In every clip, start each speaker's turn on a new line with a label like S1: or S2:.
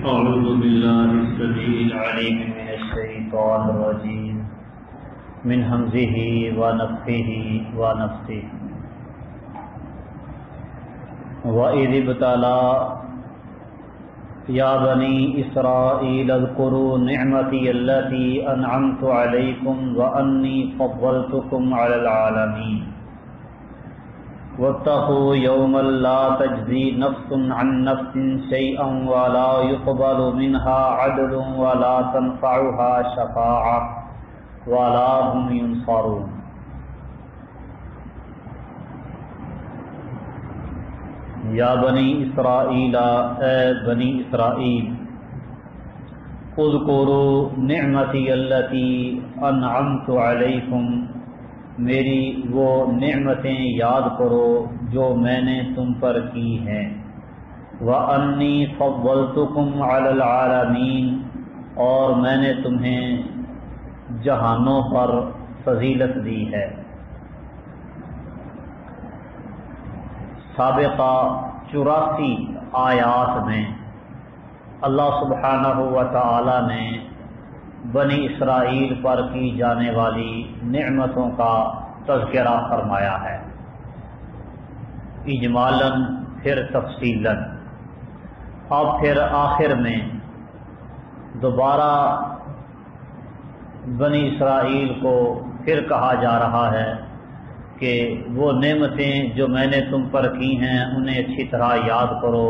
S1: أعوذ بالله السميع العليم من الشيطان الرجيم من همزه ونفخه ونفثه وإذ ابتلى يا بني إسرائيل اذكروا نعمتي التي أنعمت عليكم وأني فضلتكم على العالمين واتقوا يوما لا تجزي نفس عن نفس شيئا ولا يقبل منها عدل ولا تنفعها شفاعة ولا هم ينصرون۔ یا بنی اسرائیل، اے بنی اسرائیل، اذکروا نعمتی التی انعمت علیکم، میری وہ نعمتیں یاد کرو جو میں نے تم پر کی ہیں، وَأَنِّي فَضَّلْتُكُمْ عَلَى الْعَالَمِينَ، اور میں نے تمہیں جہانوں پر فضیلت دی ہے۔ سابقہ 84 آیات میں اللہ سبحانہ و تعالی نے بنی اسرائیل پر کی جانے والی نعمتوں کا تذکرہ فرمایا ہے، اجمالاً پھر تفصیلاً۔ اب پھر آخر میں دوبارہ بنی اسرائیل کو پھر کہا جا رہا ہے کہ وہ نعمتیں جو میں نے تم پر کی ہیں انہیں اچھی طرح یاد کرو،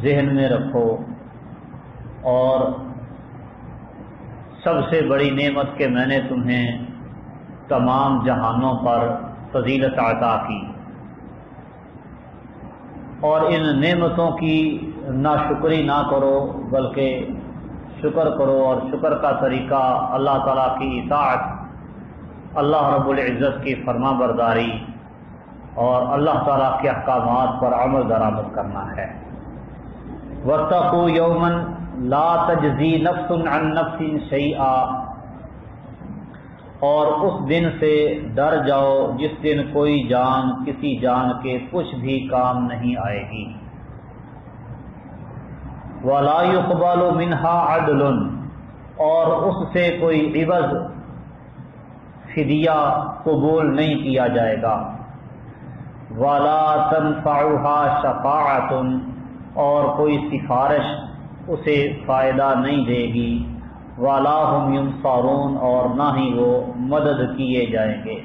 S1: ذہن میں رکھو، اور سب سے بڑی نعمت کہ میں نے تمہیں تمام جہانوں پر فضیلت عطا کی، اور ان نعمتوں کی ناشکری نہ کرو بلکہ شکر کرو، اور شکر کا طریقہ اللہ تعالیٰ کی اطاعت، اللہ رب العزت کی فرما برداری اور اللہ تعالیٰ کے احکامات پر عمل درآمد کرنا ہے۔ واتقوا یوما لا تجزی نفس عن نفس شیئا، اور اس دن سے ڈر جاؤ جس دن کوئی جان کسی جان کے کچھ بھی کام نہیں آئے گی، ولا يقبل منها عدل، اور اس سے کوئی عوض فدیہ قبول نہیں کیا جائے گا، ولا تنفعها شفاعۃ، اور کوئی سفارش اسے فائدہ نہیں دے گی، ولا هم ينصرون، اور نہ ہی وہ مدد کیے جائیں گے۔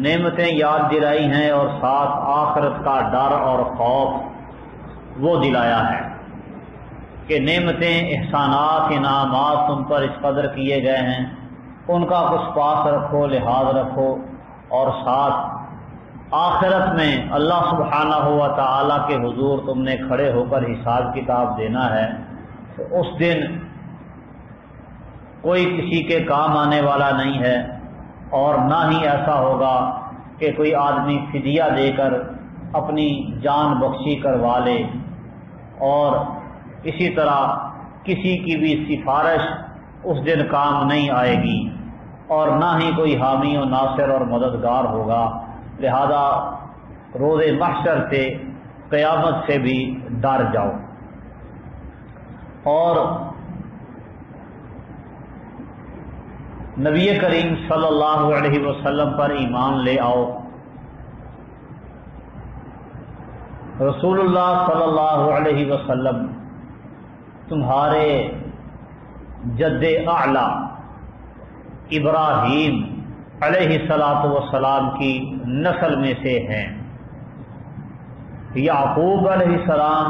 S1: نعمتیں یاد دلائی ہیں اور ساتھ آخرت کا ڈر اور خوف وہ دلایا ہے کہ نعمتیں، احسانات، انعامات تم پر اس قدر کیے گئے ہیں، ان کا کچھ پاس رکھو، لحاظ رکھو، اور ساتھ آخرت میں اللہ سبحانہ و تعالیٰ کے حضور تم نے کھڑے ہو کر حساب کتاب دینا ہے، تو اس دن کوئی کسی کے کام آنے والا نہیں ہے، اور نہ ہی ایسا ہوگا کہ کوئی آدمی فدیہ دے کر اپنی جان بخشی کروا لے، اور اسی طرح کسی کی بھی سفارش اس دن کام نہیں آئے گی، اور نہ ہی کوئی حامی و ناصر اور مددگار ہوگا۔ لہذا روز محشر سے، قیامت سے بھی ڈر جاؤ، اور نبی کریم صلی اللہ علیہ وسلم پر ایمان لے آؤ۔ رسول اللہ صلی اللہ علیہ وسلم تمہارے جد اعلیٰ ابراہیم علیہ السلام کی نسل میں سے ہیں۔ یعقوب علیہ السلام،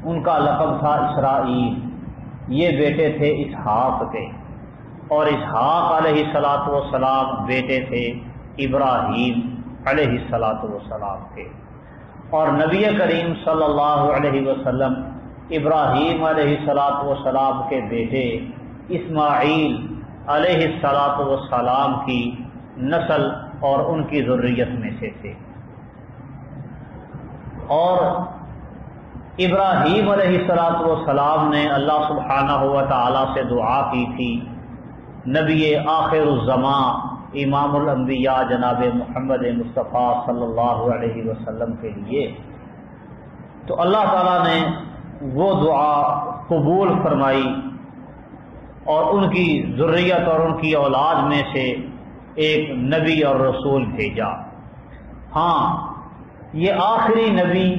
S1: ان کا لقب تھا اسرائیل، یہ بیٹے تھے اسحاق کے، اور اسحاق علیہ السلام بیٹے تھے ابراہیم علیہ السلام کے، اور نبی کریم صلی اللہ علیہ وسلم ابراہیم علیہ السلام کے بیٹے اسماعیل علیہ السلام کی نسل اور ان کی ذریت میں سے تھے۔ اور ابراہیم علیہ السلام نے اللہ سبحانہ و تعالیٰ سے دعا کی تھی نبی آخر الزمان امام الانبیاء جناب محمد مصطفیٰ صلی اللہ علیہ وسلم کے لیے، تو اللہ تعالیٰ نے وہ دعا قبول فرمائی اور ان کی ذریت اور ان کی اولاد میں سے ایک نبی اور رسول بھیجا۔ ہاں، یہ آخری نبی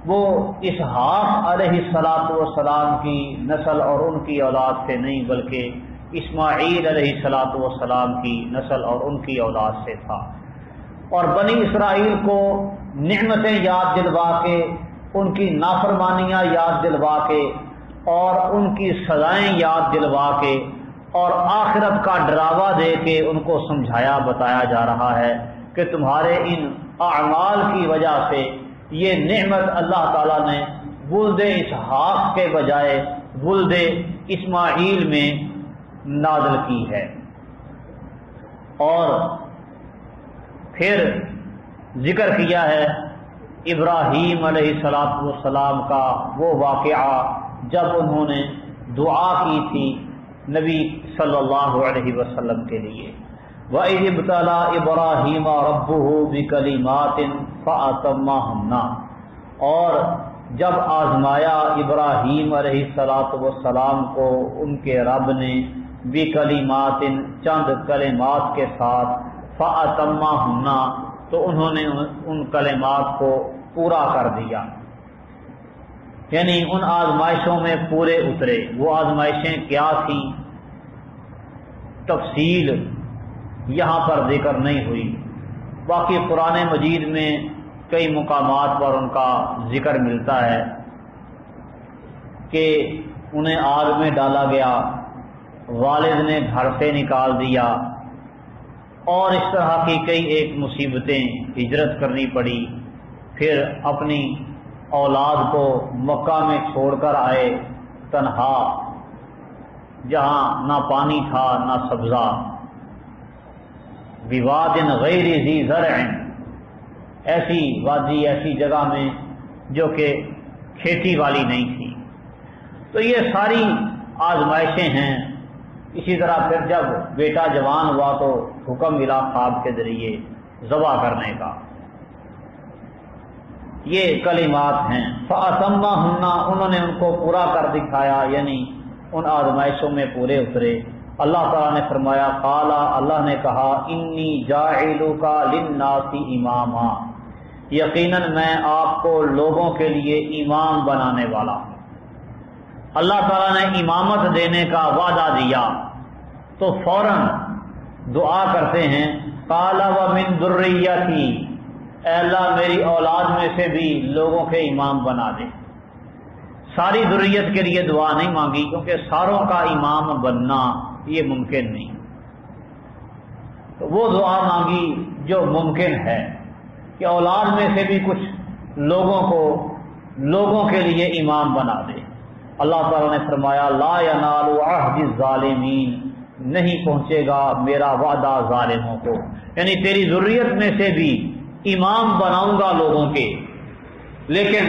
S1: وہ اسحاق علیہ السلام کی نسل اور ان کی اولاد سے نہیں، بلکہ اسماعیل علیہ السلام کی نسل اور ان کی اولاد سے تھا، اور بنی اسرائیل کو نعمتیں یاد دلوا کے، ان کی نافرمانیاں یاد دلوا کے، اور ان کی سزائیں یاد دلوا کے، اور آخرت کا ڈراوا دے کے ان کو سمجھایا بتایا جا رہا ہے کہ تمہارے ان اعمال کی وجہ سے یہ نعمت اللہ تعالیٰ نے ولد اسحاق کے بجائے ولد اسماعیل میں نازل کی ہے۔ اور پھر ذکر کیا ہے ابراہیم علیہ السلام کا وہ واقعہ جب انہوں نے دعا کی تھی نبی صلی اللہ علیہ وسلم کے لیے، وَإِذِ ابْتَلَىٰ إِبْرَاهِيمَ رَبُّهُ بِكَلِمَاتٍ فَأَتَمَّهُنَّ، اور جب آزمایا ابراہیم علیہ السلام کو ان کے رب نے بِكَلِمَاتٍ چند کلمات کے ساتھ، فَأَتَمَّهُنَّ تو انہوں نے ان کلمات کو پورا کر دیا، یعنی ان آزمائشوں میں پورے اترے۔ وہ آزمائشیں کیا تھیں تفصیل یہاں پر ذکر نہیں ہوئی، باقی قرآن مجید میں کئی مقامات پر ان کا ذکر ملتا ہے کہ انہیں آگ میں ڈالا گیا، والد نے گھر سے نکال دیا، اور اس طرح کی کئی ایک مصیبتیں، ہجرت کرنی پڑی، پھر اپنی اولاد کو مکہ میں چھوڑ کر آئے تنہا، جہاں نہ پانی تھا نہ سبزہ، بواد غیر ذی زرع، ایسی وادی ایسی جگہ میں جو کہ کھیتی والی نہیں تھی۔ تو یہ ساری آزمائشیں ہیں۔ اسی طرح پھر جب بیٹا جوان ہوا تو حکم ملا خواب کے ذریعے ذبح کرنے کا۔ یہ کلمات ہیں، فَأَتَمَّهُنَّ انہوں نے ان کو پورا کر دکھایا، یعنی ان آزمائشوں میں پورے اترے۔ اللہ تعالیٰ نے فرمایا، قال اللہ نے کہا، انی جاعلک للناس اماما، یقیناً میں آپ کو لوگوں کے لیے امام بنانے والا ہوں۔ اللہ تعالیٰ نے امامت دینے کا وعدہ دیا تو فوراً دعا کرتے ہیں، قال ومن ذریتی، اے اللہ میری اولاد میں سے بھی لوگوں کے امام بنا دے۔ ساری ذریت کے لیے دعا نہیں مانگی، کیونکہ ساروں کا امام بننا یہ ممکن نہیں، تو وہ دعا مانگی جو ممکن ہے کہ اولاد میں سے بھی کچھ لوگوں کے لیے امام بنا دے۔ اللہ تعالیٰ نے فرمایا، لا ینال عہد الظالمین، نہیں پہنچے گا میرا وعدہ ظالموں کو، یعنی تیری ذریت میں سے بھی امام بناؤں گا لوگوں کے، لیکن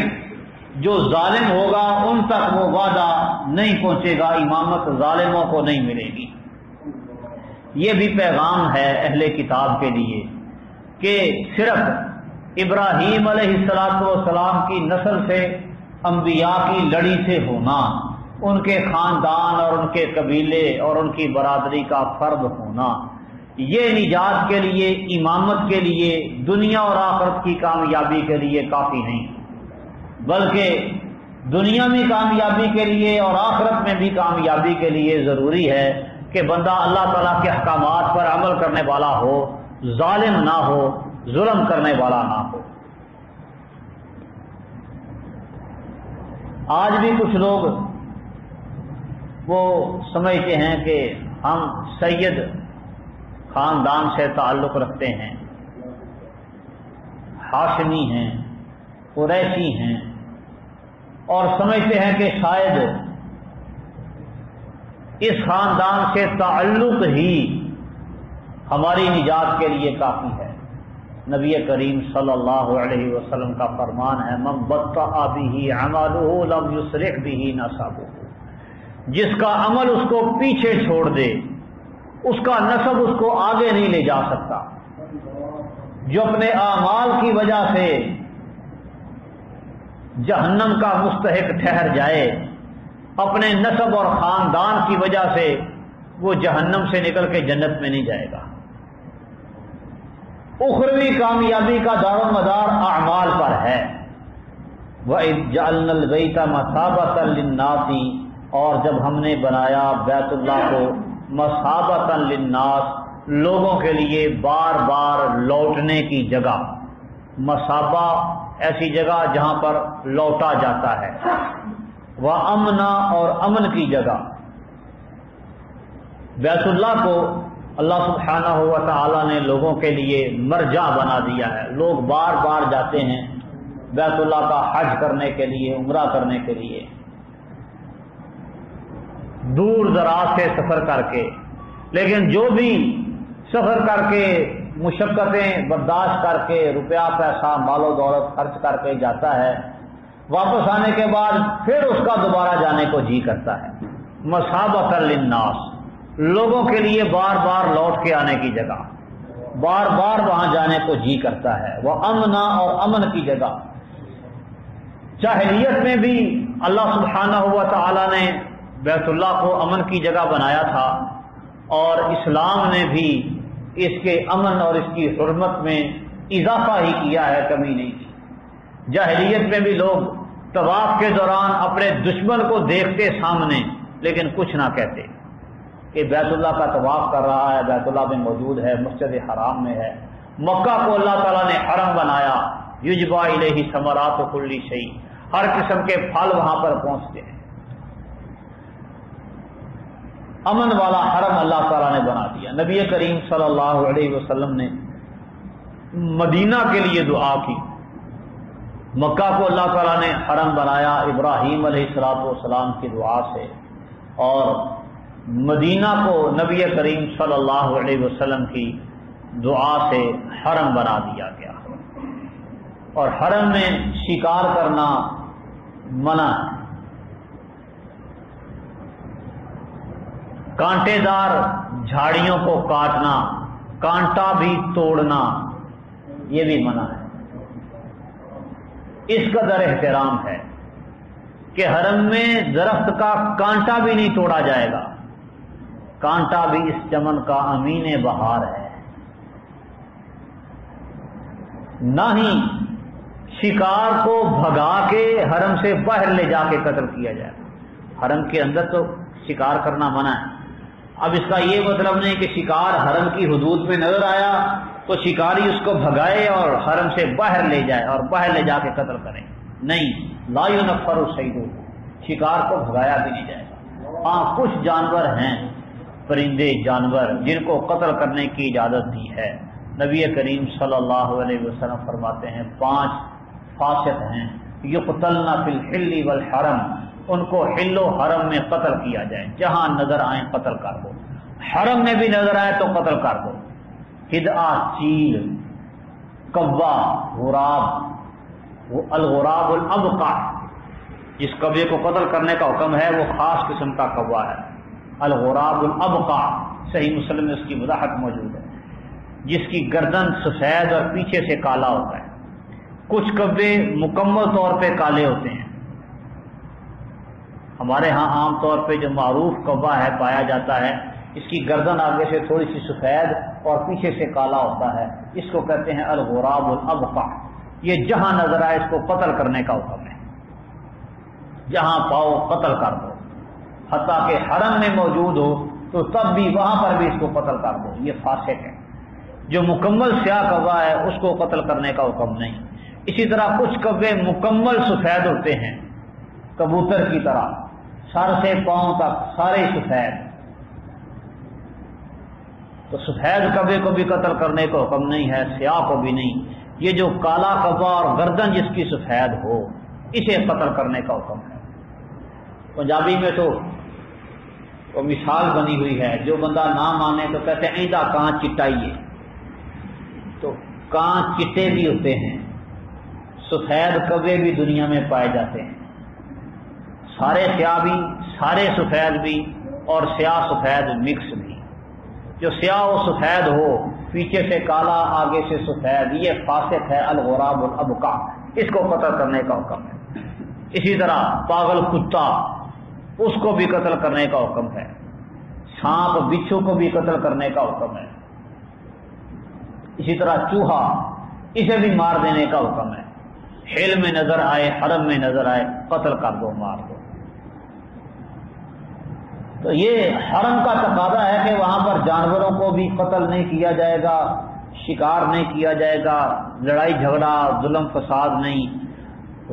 S1: جو ظالم ہوگا ان تک وہ وعدہ نہیں پہنچے گا، امامت ظالموں کو نہیں ملے گی۔ یہ بھی پیغام ہے اہل کتاب کے لیے کہ صرف ابراہیم علیہ السلام کی نسل سے، انبیاء کی لڑی سے ہونا، ان کے خاندان اور ان کے قبیلے اور ان کی برادری کا فرد ہونا، یہ نجات کے لیے، امامت کے لیے، دنیا اور آخرت کی کامیابی کے لیے کافی نہیں، بلکہ دنیا میں کامیابی کے لیے اور آخرت میں بھی کامیابی کے لیے ضروری ہے کہ بندہ اللہ تعالیٰ کے احکامات پر عمل کرنے والا ہو، ظالم نہ ہو، ظلم کرنے والا نہ ہو۔ آج بھی کچھ لوگ وہ سمجھتے ہیں کہ ہم سید خاندان سے تعلق رکھتے ہیں، ہاشمی ہیں، قریشی ہیں، اور سمجھتے ہیں کہ شاید اس خاندان سے تعلق ہی ہماری نجات کے لیے کافی ہے۔ نبی کریم صلی اللہ علیہ وسلم کا فرمان ہے، من بطأ بہ عملہ لم یسرع بہ نسبہ، جس کا عمل اس کو پیچھے چھوڑ دے اس کا نسب اس کو آگے نہیں لے جا سکتا۔ جو اپنے اعمال کی وجہ سے جہنم کا مستحق ٹھہر جائے، اپنے نسب اور خاندان کی وجہ سے وہ جہنم سے نکل کے جنت میں نہیں جائے گا۔ اخروی کامیابی کا دار و مدار اعمال پر ہے۔ وَإِذْ جَعَلْنَا الْبَيْتَ مَثَابَةً لِلنَّاسِ، اور جب ہم نے بنایا بیت اللہ کو مَثَابَةً لِلنَّاسِ، لوگوں کے لیے بار بار لوٹنے کی جگہ۔ مصابہ ایسی جگہ جہاں پر لوٹا جاتا ہے، وَأَمْنًا، اور امن کی جگہ۔ بیت اللہ کو اللہ سبحانہ و تعالی نے لوگوں کے لیے مرجع بنا دیا ہے۔ لوگ بار بار جاتے ہیں بیت اللہ کا حج کرنے کے لیے، عمرہ کرنے کے لیے، دور دراز سے سفر کر کے۔ لیکن جو بھی سفر کر کے مشقتیں برداشت کر کے روپیہ پیسہ مال و دولت خرچ کر کے جاتا ہے، واپس آنے کے بعد پھر اس کا دوبارہ جانے کو جی کرتا ہے۔ مصابۃ للناس، لوگوں کے لیے بار بار لوٹ کے آنے کی جگہ، بار بار وہاں جانے کو جی کرتا ہے۔ وہ امنا، اور امن کی جگہ۔ جاہلیت میں بھی اللہ سبحانہ و تعالی نے بیت اللہ کو امن کی جگہ بنایا تھا، اور اسلام نے بھی اس کے امن اور اس کی حرمت میں اضافہ ہی کیا ہے، کمی نہیں کی۔ جاہلیت میں بھی لوگ طواف کے دوران اپنے دشمن کو دیکھتے سامنے، لیکن کچھ نہ کہتے کہ بیت اللہ کا طواف کر رہا ہے، بیت اللہ میں موجود ہے، مسجد حرام میں ہے۔ مکہ کو اللہ تعالیٰ نے حرم بنایا، یجبا الیہ ثمرات کل شیء، ہر قسم کے پھل وہاں پر پہنچتے ہیں۔ امن والا حرم اللہ تعالیٰ نے بنا دیا۔ نبی کریم صلی اللہ علیہ وسلم نے مدینہ کے لیے دعا کی۔ مکہ کو اللہ تعالیٰ نے حرم بنایا ابراہیم علیہ السلام کی دعا سے، اور مدینہ کو نبی کریم صلی اللہ علیہ وسلم کی دعا سے حرم بنا دیا گیا۔ اور حرم میں شکار کرنا منع ہے، کانٹے دار جھاڑیوں کو کاٹنا، کانٹا بھی توڑنا، یہ بھی منع ہے۔ اس قدر احترام ہے کہ حرم میں درخت کا کانٹا بھی نہیں توڑا جائے گا، کانٹا بھی اس چمن کا امین بہار ہے۔ نہ ہی شکار کو بھگا کے حرم سے باہر لے جا کے قتل کیا جائے۔ حرم کے اندر تو شکار کرنا منع ہے۔ اب اس کا یہ مطلب نہیں کہ شکار حرم کی حدود میں نظر آیا تو شکاری اس کو بھگائے اور حرم سے باہر لے جائے اور باہر لے جا کے قتل کرے، نہیں، لا ينفر الصید، شکار کو بھگایا بھی نہیں جائے گا۔ ہاں کچھ جانور ہیں، پرندے جانور، جن کو قتل کرنے کی اجازت دی ہے۔ نبی کریم صلی اللہ علیہ وسلم فرماتے ہیں 5 فاسق ہیں، یقتلن فی الحل والحرم، ان کو حل و حرم میں قتل کیا جائے، جہاں نظر آئیں قتل کر دو، حرم میں بھی نظر آئے تو قتل کر دو۔ ہدعہ چیل، کوا، غراب، وہ الغراب الابقع، جس کبے کو قتل کرنے کا حکم ہے وہ خاص قسم کا کوا ہے، الغراب الابقع، صحیح مسلم میں اس کی وضاحت موجود ہے، جس کی گردن سفید اور پیچھے سے کالا ہوتا ہے۔ کچھ کبے مکمل طور پہ کالے ہوتے ہیں، ہمارے ہاں عام طور پہ جو معروف کوا ہے پایا جاتا ہے، اس کی گردن آگے سے تھوڑی سی سفید اور پیچھے سے کالا ہوتا ہے، اس کو کہتے ہیں الغراب الابقع۔ یہ جہاں نظر آئے اس کو قتل کرنے کا حکم ہے، جہاں پاؤ قتل کر دو، حتیٰ کہ حرم میں موجود ہو تو تب بھی وہاں پر بھی اس کو قتل کر دو، یہ فاسق ہے۔ جو مکمل سیاہ کوا ہے اس کو قتل کرنے کا حکم نہیں۔ اسی طرح کچھ کوے مکمل سفید ہوتے ہیں، کبوتر کی طرح، سر سے پاؤں تک سارے سفید، تو سفید کبے کو بھی قتل کرنے کا حکم نہیں ہے، سیاہ کو بھی نہیں۔ یہ جو کالا کبا اور گردن جس کی سفید ہو اسے قتل کرنے کا حکم ہے۔ پنجابی میں تو وہ مثال بنی ہوئی ہے، جو بندہ نہ مانے تو کہتے ہیں ایندہ کان چٹائیے، تو کان چٹے بھی ہوتے ہیں، سفید کبے بھی دنیا میں پائے جاتے ہیں، سارے سیاہ بھی، سارے سفید بھی، اور سیاہ سفید مکس بھی۔ جو سیاہ و سفید ہو، پیچھے سے کالا آگے سے سفید، یہ فاسق ہے، الغراب الابقع، اس کو قتل کرنے کا حکم ہے۔ اسی طرح پاگل کتا اس کو بھی قتل کرنے کا حکم ہے، سانپ بچھو کو بھی قتل کرنے کا حکم ہے، اسی طرح چوہا اسے بھی مار دینے کا حکم ہے، حل میں نظر آئے حرم میں نظر آئے قتل کر دو، مار دو۔ تو یہ حرم کا تقاضا ہے کہ وہاں پر جانوروں کو بھی قتل نہیں کیا جائے گا، شکار نہیں کیا جائے گا، لڑائی جھگڑا ظلم فساد نہیں،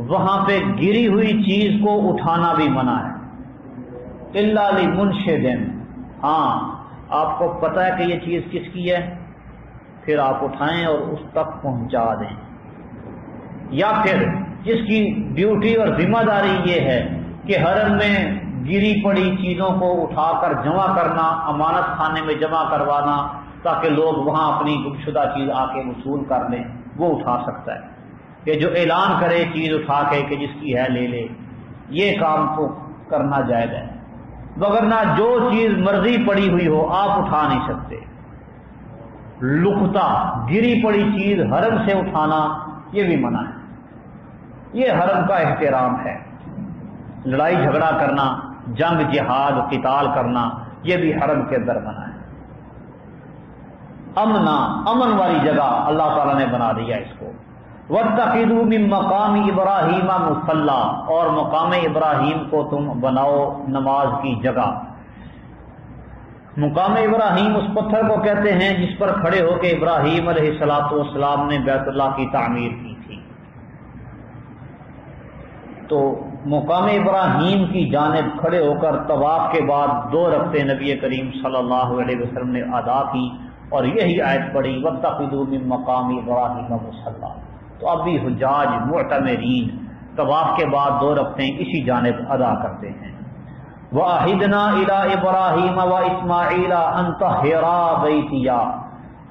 S1: وہاں پہ گری ہوئی چیز کو اٹھانا بھی منع ہے، الا لمنشد، ہاں آپ کو پتہ ہے کہ یہ چیز کس کی ہے، پھر آپ اٹھائیں اور اس تک پہنچا دیں، یا پھر جس کی ڈیوٹی اور ذمہ داری یہ ہے کہ حرم میں گری پڑی چیزوں کو اٹھا کر جمع کرنا، امانت خانے میں جمع کروانا تاکہ لوگ وہاں اپنی گمشدہ چیز آ کے وصول کر لیں، وہ اٹھا سکتا ہے، کہ جو اعلان کرے چیز اٹھا کے کہ جس کی ہے لے لے، یہ کام تو کرنا جائز ہے، وگرنہ جو چیز مرضی پڑی ہوئی ہو آپ اٹھا نہیں سکتے۔ لکتا گری پڑی چیز حرم سے اٹھانا یہ بھی منع ہے، یہ حرم کا احترام ہے۔ لڑائی جھگڑا کرنا، جنگ جہاد قتال کرنا یہ بھی حرم کے اندر منع ہے۔ امن والی جگہ اللہ تعالیٰ نے بنا دیا اس کو۔ وَاتَّخِذُوا مِن مَّقَامِ إِبْرَاهِيمَ مُصَلًّى، اور مقام ابراہیم کو تم بناؤ نماز کی جگہ۔ مقام ابراہیم اس پتھر کو کہتے ہیں جس پر کھڑے ہو کے ابراہیم علیہ السلام نے بیت اللہ کی تعمیر کی تھی۔ تو مقام ابراہیم کی جانب کھڑے ہو کر طواف کے بعد 2 رکعتیں نبی کریم صلی اللہ علیہ وسلم نے ادا کی، اور یہی آیت پڑھی وَاتَّخِذُوا مِن مَّقَامِ إِبْرَاهِيمَ مُصَلًّى۔ تو اب بھی حجاج معتمرین طواف کے بعد 2 رکعتیں اسی جانب ادا کرتے ہیں۔ وَأَعِدْنَا إِلَىٰ إِبْرَاهِيمَ وَإِسْمَاعِيلَ أَن طَهِّرَا بَيْتِيَ،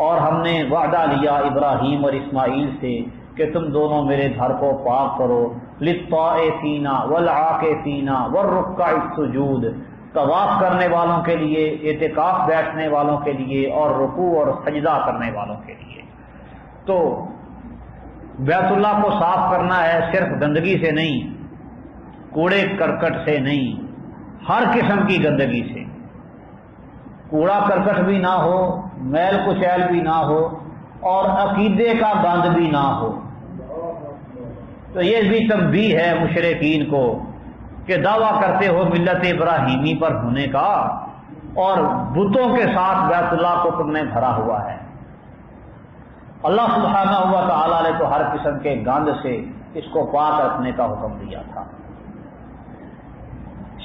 S1: اور ہم نے وعدہ لیا ابراہیم اور اسماعیل سے کہ تم دونوں میرے گھر کو پاک کرو، لِلطَّائِفِينَ وَالْعَاكِفِينَ وَالرُّكَّعِ السُّجُودِ، طواف کرنے والوں کے لیے، اعتکاف بیٹھنے والوں کے لیے، اور رکوع اور سجدہ کرنے والوں کے لیے۔ تو بیت اللہ کو صاف کرنا ہے صرف گندگی سے نہیں، کوڑے کرکٹ سے نہیں، ہر قسم کی گندگی سے، کوڑا کرکٹ بھی نہ ہو، میل کچیل بھی نہ ہو، اور عقیدے کا گند بھی نہ ہو۔ تو یہ بھی تنبیہ ہے مشرکین کو کہ دعویٰ کرتے ہو ملت ابراہیمی پر ہونے کا، اور بتوں کے ساتھ بیت اللہ کو تم نے بھرا ہوا ہے۔ اللہ سبحانہ و تعالیٰ نے تو ہر قسم کے گند سے اس کو پاک رکھنے کا حکم دیا تھا۔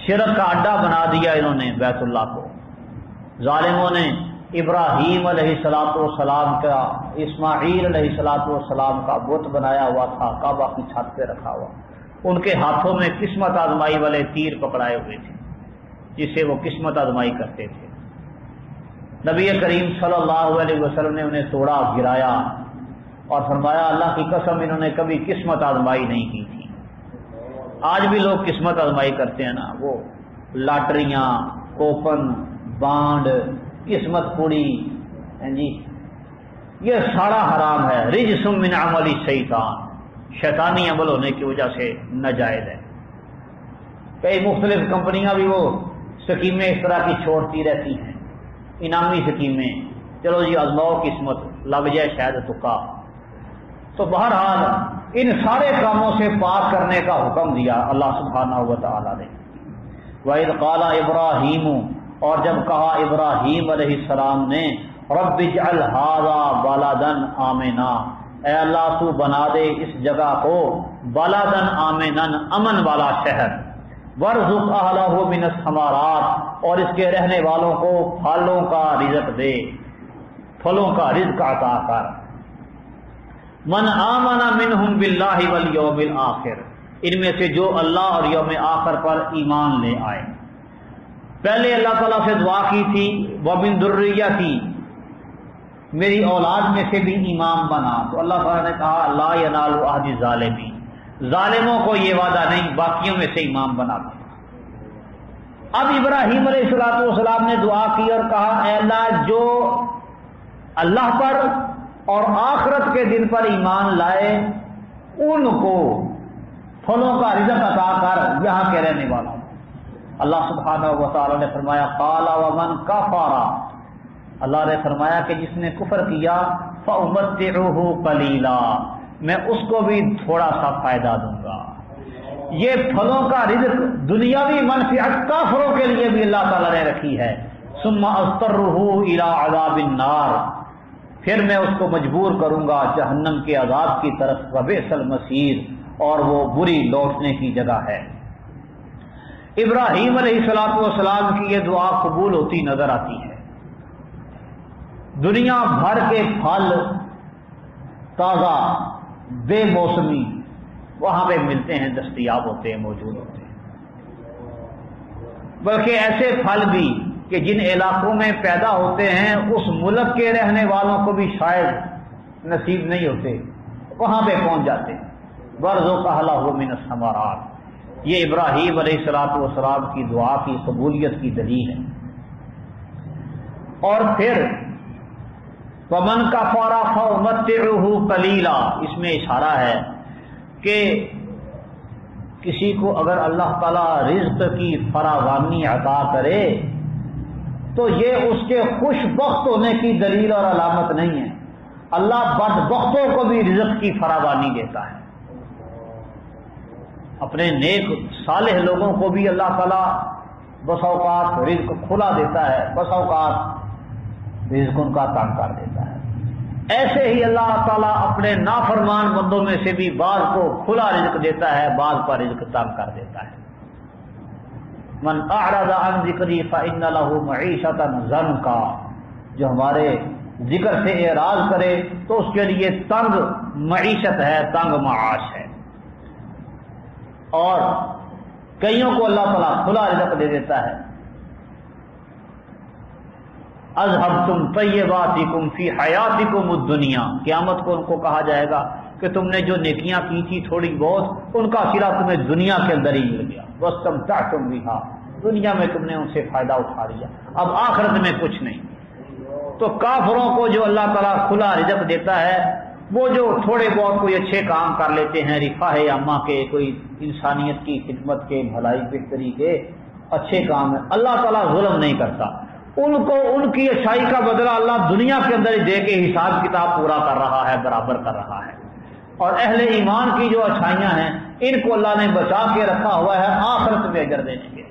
S1: شرک کا اڈا بنا دیا انہوں نے بیت اللہ کو، ظالموں نے ابراہیم علیہ السلام کا، اسماعیل علیہ السلام کا بت بنایا ہوا تھا کعبہ کی چھت پہ رکھا ہوا، ان کے ہاتھوں میں قسمت آزمائی والے تیر پکڑائے ہوئے تھے جس سے وہ قسمت آزمائی کرتے تھے۔ نبی کریم صلی اللہ علیہ وسلم نے انہیں توڑا، گرایا، اور فرمایا اللہ کی قسم انہوں نے کبھی قسمت آزمائی نہیں کی تھی۔ آج بھی لوگ قسمت آزمائی کرتے ہیں نا، وہ لاٹریاں، کوپن، بانڈ، قسمت پوڑی، جی یہ سارا حرام ہے، رجس من عمل الشیطان، شیطانی عمل ہونے کی وجہ سے ناجائز ہے۔ کئی مختلف کمپنیاں بھی وہ سکیمیں اس طرح کی چھوڑتی رہتی ہیں، انعامی سکیمیں، چلو جی آزماؤ قسمت، لگ جائے شاید تکا۔ تو بہرحال ان سارے کاموں سے پاک کرنے کا حکم دیا اللہ سبحانہ و تعالیٰ نے۔ وَإِذْ قَالَ إِبْرَاهِيمُ، اور جب کہا ابراہیم علیہ السلام نے رب اجعل هذا بلدا آمنا، اے اللہ تو بنا دے اس جگہ کو بلدا آمنا، امن والا شہر، وارزق اہلہ من الثمرات، اور اس کے رہنے والوں کو پھلوں کا رزق دے، پھلوں کا رزق عطا کر۔ من آمن منہم باللہ والیوم الآخر، ان میں سے جو اللہ اور یوم آخر پر ایمان لے آئے۔ پہلے اللہ تعالیٰ سے دعا کی تھی وَمِن ذُرِّيَّتِي، میری اولاد میں سے بھی امام بنا، تو اللہ تعالیٰ نے کہا لا ینال عہد الظالمین، ظالموں کو یہ وعدہ نہیں، باقیوں میں سے امام بنا دے۔ اب ابراہیم علیہ السلام نے دعا کی اور کہا اے اللہ جو اللہ پر اور آخرت کے دن پر ایمان لائے ان کو پھلوں کا رزق عطا کر یہاں کے رہنے والوں. اللہ سبحانہ و تعالی نے فرمایا قال ومن کفر، اللہ نے فرمایا کہ جس نے کفر کیا فامتعه قلیلا، میں اس کو بھی تھوڑا سا فائدہ دوں گا. یہ پھلوں کا رزق دنیاوی منفعت کافروں کے لیے بھی اللہ تعالی نے رکھی ہے. ثم اضطره الى عذاب النار، پھر میں اس کو مجبور کروں گا جہنم کے عذاب کی طرف. وبئس المصیر، اور وہ بری لوٹنے کی جگہ ہے. ابراہیم علیہ السلام کی یہ دعا قبول ہوتی نظر آتی ہے. دنیا بھر کے پھل تازہ بے موسمی وہاں پہ ملتے ہیں، دستیاب ہوتے ہیں، موجود ہوتے ہیں. بلکہ ایسے پھل بھی کہ جن علاقوں میں پیدا ہوتے ہیں اس ملک کے رہنے والوں کو بھی شاید نصیب نہیں ہوتے، وہاں پہ پہنچ جاتے ہیں. وَارْزُقْ أَهْلَهُ مِنَ الثَّمَرَاتِ، یہ ابراہیم علیہ السلام کی دعا کی قبولیت کی دلیل ہے. اور پھر وَمَنْ كَفَرَ فَأُمَتِّعُهُ قَلِيلًا، اس میں اشارہ ہے کہ کسی کو اگر اللہ تعالی رزق کی فراوانی عطا کرے تو یہ اس کے خوش بخت ہونے کی دلیل اور علامت نہیں ہے. اللہ بدبختوں کو بھی رزق کی فراوانی دیتا ہے. اپنے نیک صالح لوگوں کو بھی اللہ تعالیٰ بس اوقات رزق کھلا دیتا ہے، بس اوقات رزق ان کا تنگ کر دیتا ہے. ایسے ہی اللہ تعالیٰ اپنے نافرمان بندوں میں سے بھی بعض کو کھلا رزق دیتا ہے، بعض پر رزق تنگ کر دیتا ہے. من اعرض عن ذکری فإن له معیشة ضنکا، جو ہمارے ذکر سے اعراض کرے تو اس کے لیے تنگ معیشت ہے، تنگ معاش ہے. اور کئیوں کو اللہ تعالیٰ کھلا رزق دے دیتا ہے. اذهبتم طیباتکم فی حیاتکم الدنیا، قیامت کو ان کو کہا جائے گا کہ تم نے جو نیکیاں کی تھی تھوڑی بہت، ان کا صلہ تمہیں دنیا کے اندر ہی مل گیا. واستمتعتم بہا، دنیا میں تم نے ان سے فائدہ اٹھا لیا، اب آخرت میں کچھ نہیں. تو کافروں کو جو اللہ تعالیٰ کھلا رزق دیتا ہے، وہ جو تھوڑے بہت کوئی اچھے کام کر لیتے ہیں، رفاہ عامہ کے، کوئی انسانیت کی خدمت کے، بھلائی بہتری کے اچھے کام ہیں، اللہ تعالیٰ ظلم نہیں کرتا. ان کو ان کی اچھائی کا بدلہ اللہ دنیا کے اندر ہی دے کے حساب کتاب پورا کر رہا ہے، برابر کر رہا ہے. اور اہل ایمان کی جو اچھائیاں ہیں ان کو اللہ نے بچا کے رکھا ہوا ہے آخرت میں اجر دینے کے لیے.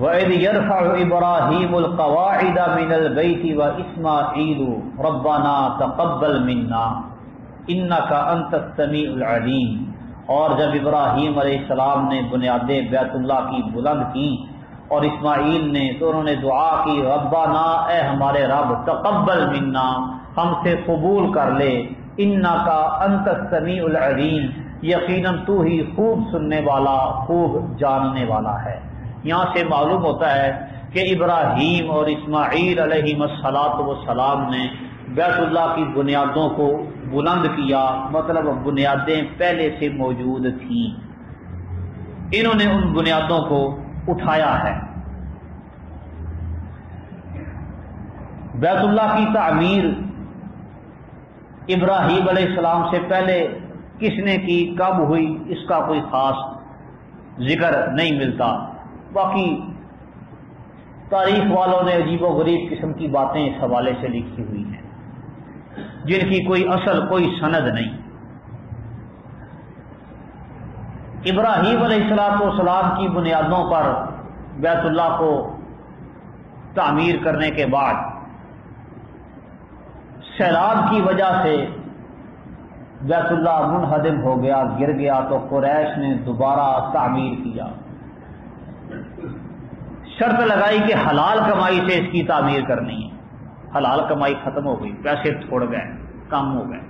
S1: وَإِذْ يَرْفَعُ إِبْرَاهِيمُ الْقَوَاعِدَ مِنَ الْبَيْتِ وَإِسْمَاعِيلُ رَبَّنَا تَقَبَّلْ مِنَّا إِنَّكَ أَنْتَ السَّمِيعُ الْعَلِيمُ. اور جب ابراہیم علیہ السلام نے بنیادیں بیت اللہ کی بلند کی اور اسماعیل نے، تو انہوں نے دعا کی ربنا، اے ہمارے رب، تقبل منا، ہم سے قبول کر لے، انکا انت السمیع العلیم، یقیناً تو ہی خوب سننے والا، خوب جاننے والا ہے. یہاں سے معلوم ہوتا ہے کہ ابراہیم اور اسماعیل علیہ السلام نے بیت اللہ کی بنیادوں کو بلند کیا، مطلب بنیادیں پہلے سے موجود تھیں، انہوں نے ان بنیادوں کو اٹھایا ہے. بیت اللہ کی تعمیر ابراہیم علیہ السلام سے پہلے کس نے کی، کب ہوئی، اس کا کوئی خاص ذکر نہیں ملتا. باقی تاریخ والوں نے عجیب و غریب قسم کی باتیں اس حوالے سے لکھی ہوئی ہیں جن کی کوئی اصل، کوئی سند نہیں. ابراہیم علیہ السلام کی بنیادوں پر بیت اللہ کو تعمیر کرنے کے بعد سیلاب کی وجہ سے بیت اللہ منہدم ہو گیا، گر گیا، تو قریش نے دوبارہ تعمیر کیا. شرط لگائی کہ حلال کمائی سے اس کی تعمیر کرنی ہے. حلال کمائی ختم ہو گئی، پیسے تھوڑ گئے، کم ہو گئے.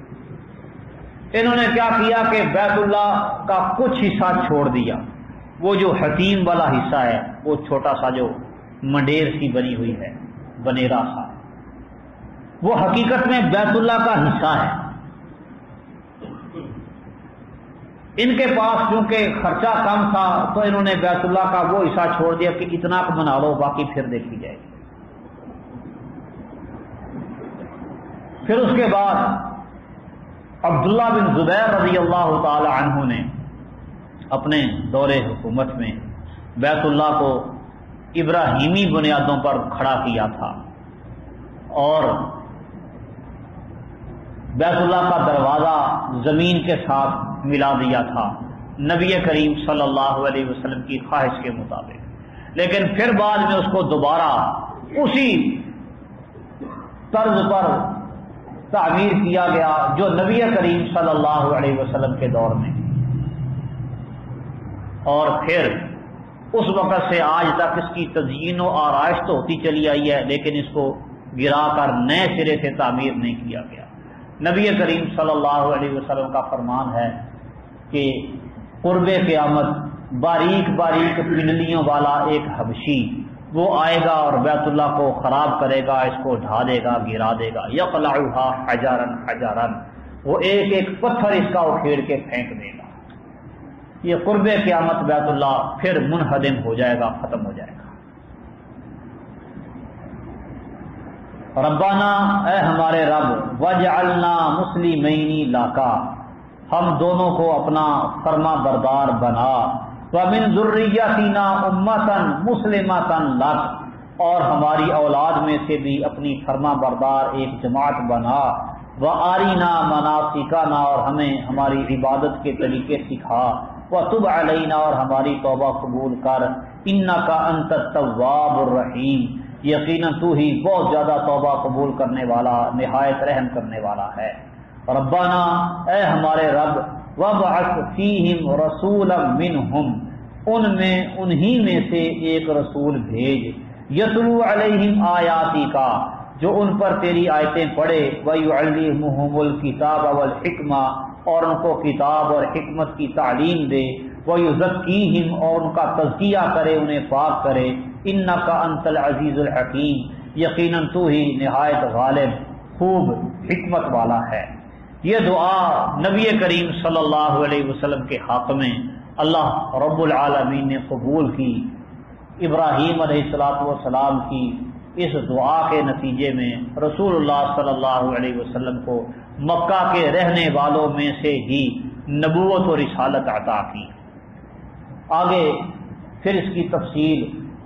S1: انہوں نے کیا کیا کہ بیت اللہ کا کچھ حصہ چھوڑ دیا. وہ جو حتیم والا حصہ ہے، وہ چھوٹا سا جو منڈیر سی بنی ہوئی ہے، بنیرا سا، وہ حقیقت میں بیت اللہ کا حصہ ہے. ان کے پاس کیونکہ خرچہ کم تھا تو انہوں نے بیت اللہ کا وہ حصہ چھوڑ دیا کہ اتنا بنا لو، باقی پھر دیکھی جائے گی. پھر اس کے بعد عبداللہ بن زبیر رضی اللہ تعالی عنہ نے اپنے دور حکومت میں بیت اللہ کو ابراہیمی بنیادوں پر کھڑا کیا تھا اور بیت اللہ کا دروازہ زمین کے ساتھ ملا دیا تھا نبی کریم صلی اللہ علیہ وسلم کی خواہش کے مطابق، لیکن پھر بعد میں اس کو دوبارہ اسی طرز پر تعمیر کیا گیا جو نبی کریم صلی اللہ علیہ وسلم کے دور میں، اور پھر اس وقت سے آج تک اس کی تزئین و آرائش تو ہوتی چلی آئی ہے، لیکن اس کو گرا کر نئے سرے سے تعمیر نہیں کیا گیا۔ نبی کریم صلی اللہ علیہ وسلم کا فرمان ہے کہ قرب قیامت باریک باریک پنڈلیوں والا ایک حبشی وہ آئے گا اور بیت اللہ کو خراب کرے گا، اس کو ڈھا دے گا، گرا دے گا، یقلعھا حجرا حجرا، وہ ایک ایک پتھر اس کا اکھیڑ کے پھینک دے گا۔ یہ قرب قیامت بیت اللہ پھر منہدم ہو جائے گا، ختم ہو جائے گا۔ ربنا، اے ہمارے رب، وجعلنا مسلمین لکا، ہم دونوں کو اپنا فرما بردار بنا، ومن ذریتنا امتا مسلمتا لک، اور ہماری اولاد میں سے بھی اپنی فرما بردار ایک جماعت بنا، وارنا مناسکنا، اور ہمیں ہماری عبادت کے طریقے سکھا، وتب علینا، اور ہماری توبہ قبول کر، انک انت التواب الرحیم، یقیناً تو ہی بہت زیادہ توبہ قبول کرنے والا، نہایت رحم کرنے والا ہے۔ ربنا، اے ہمارے رب، وابعث فیہم رسولا منہم، ان میں انہی میں سے ایک رسول بھیج، یتلو علیہم آیاتی کا، جو ان پر تیری آیتیں پڑھے، ویعلمہم الکتاب والحکمہ، اور ان کو کتاب اور حکمت کی تعلیم دے، ویزکیہم، اور ان کا تزکیہ کرے، انہیں پاک کرے، انک انت العزیز الحکیم، یقیناً تو ہی نہایت غالب خوب حکمت والا ہے۔ یہ دعا نبی کریم صلی اللہ علیہ وسلم کے حق میں اللہ رب العالمین نے قبول کی۔ ابراہیم علیہ السلام کی اس دعا کے نتیجے میں رسول اللہ صلی اللہ علیہ وسلم کو مکہ کے رہنے والوں میں سے ہی نبوت و رسالت عطا کی۔ آگے پھر اس کی تفصیل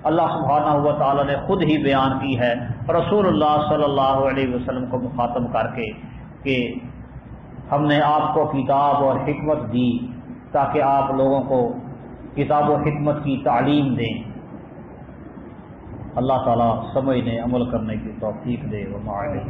S1: اللہ سبحانہ و تعالیٰ نے خود ہی بیان کی ہے رسول اللہ صلی اللہ علیہ وسلم کو مخاطب کر کے کہ ہم نے آپ کو کتاب اور حکمت دی تاکہ آپ لوگوں کو کتاب و حکمت کی تعلیم دیں۔ اللہ تعالیٰ سمجھنے عمل کرنے کی توفیق دے۔ وما علیہ